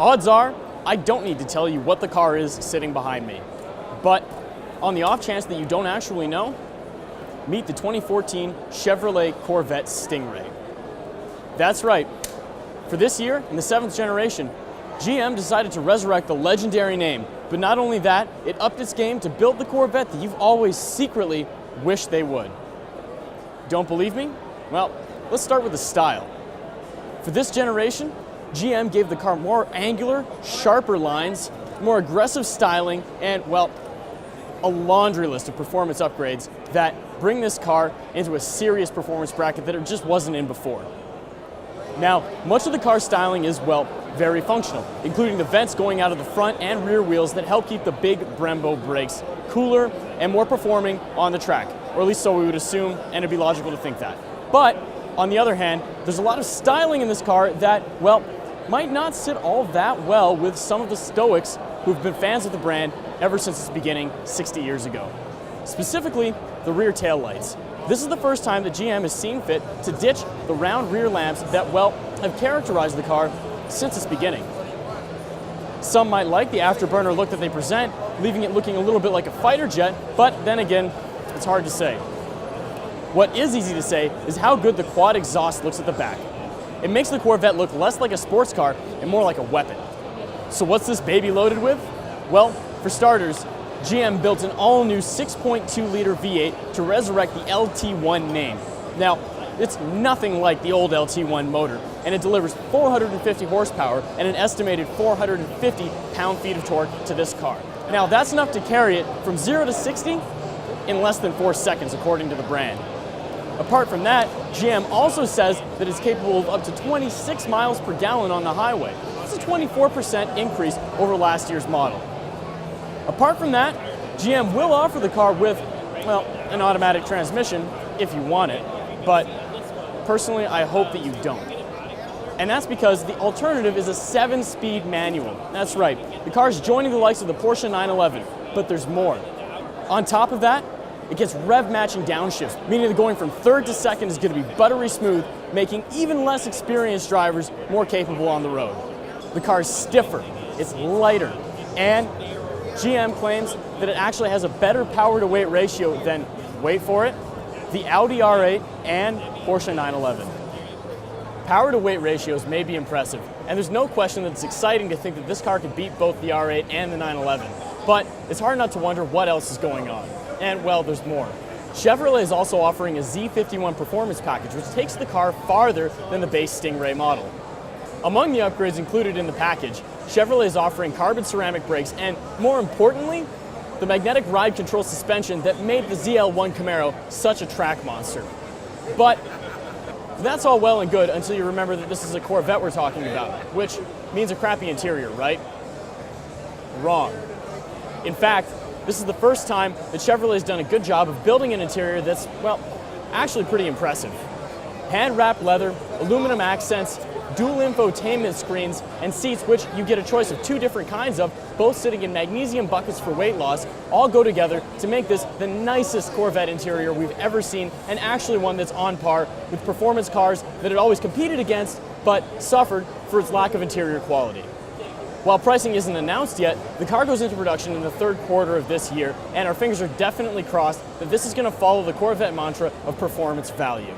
Odds are, I don't need to tell you what the car is sitting behind me. But on the off chance that you don't actually know, meet the 2014 Chevrolet Corvette Stingray. That's right. For this year, in the 7th generation, GM decided to resurrect the legendary name. But not only that, it upped its game to build the Corvette that you've always secretly wished they would. Don't believe me? Well, let's start with the style. For this generation, GM gave the car more angular, sharper lines, more aggressive styling, and, well, a laundry list of performance upgrades that bring this car into a serious performance bracket that it just wasn't in before. Now, much of the car's styling is, well, very functional, including the vents going out of the front and rear wheels that help keep the big Brembo brakes cooler and more performing on the track, or at least so we would assume, and it'd be logical to think that. But, on the other hand, there's a lot of styling in this car that, well, might not sit all that well with some of the stoics who've been fans of the brand ever since its beginning 60 years ago. Specifically, the rear tail lights. This is the first time that GM has seen fit to ditch the round rear lamps that, well, have characterized the car since its beginning. Some might like the afterburner look that they present, leaving it looking a little bit like a fighter jet, but then again, it's hard to say. What is easy to say is how good the quad exhaust looks at the back. It makes the Corvette look less like a sports car and more like a weapon. So what's this baby loaded with? Well, for starters, GM built an all-new 6.2-liter V8 to resurrect the LT1 name. Now, it's nothing like the old LT1 motor, and it delivers 450 horsepower and an estimated 450 pound-feet of torque to this car. Now, that's enough to carry it from 0 to 60 in less than 4 seconds, according to the brand. Apart from that, GM also says that it's capable of up to 26 miles per gallon on the highway. That's a 24% increase over last year's model. Apart from that, GM will offer the car with, well, an automatic transmission if you want it, but personally, I hope that you don't. And that's because the alternative is a 7-speed manual. That's right, the car's joining the likes of the Porsche 911, but there's more. On top of that, it gets rev-matching downshifts, meaning that going from third to second is going to be buttery smooth, making even less experienced drivers more capable on the road. The car's stiffer, it's lighter, and GM claims that it actually has a better power-to-weight ratio than, wait for it, the Audi R8 and Porsche 911. Power-to-weight ratios may be impressive, and there's no question that it's exciting to think that this car could beat both the R8 and the 911. But it's hard not to wonder what else is going on. And, well, there's more. Chevrolet is also offering a Z51 performance package, which takes the car farther than the base Stingray model. Among the upgrades included in the package, Chevrolet is offering carbon ceramic brakes and, more importantly, the magnetic ride control suspension that made the ZL1 Camaro such a track monster. But that's all well and good until you remember that this is a Corvette we're talking about, which means a crappy interior, right? Wrong. In fact, this is the first time that Chevrolet has done a good job of building an interior that's, well, actually pretty impressive. Hand-wrapped leather, aluminum accents, dual infotainment screens, and seats which you get a choice of 2 different kinds of, both sitting in magnesium buckets for weight loss, all go together to make this the nicest Corvette interior we've ever seen, and actually one that's on par with performance cars that it always competed against, but suffered for its lack of interior quality. While pricing isn't announced yet, the car goes into production in the 3rd quarter of this year, and our fingers are definitely crossed that this is going to follow the Corvette mantra of performance value.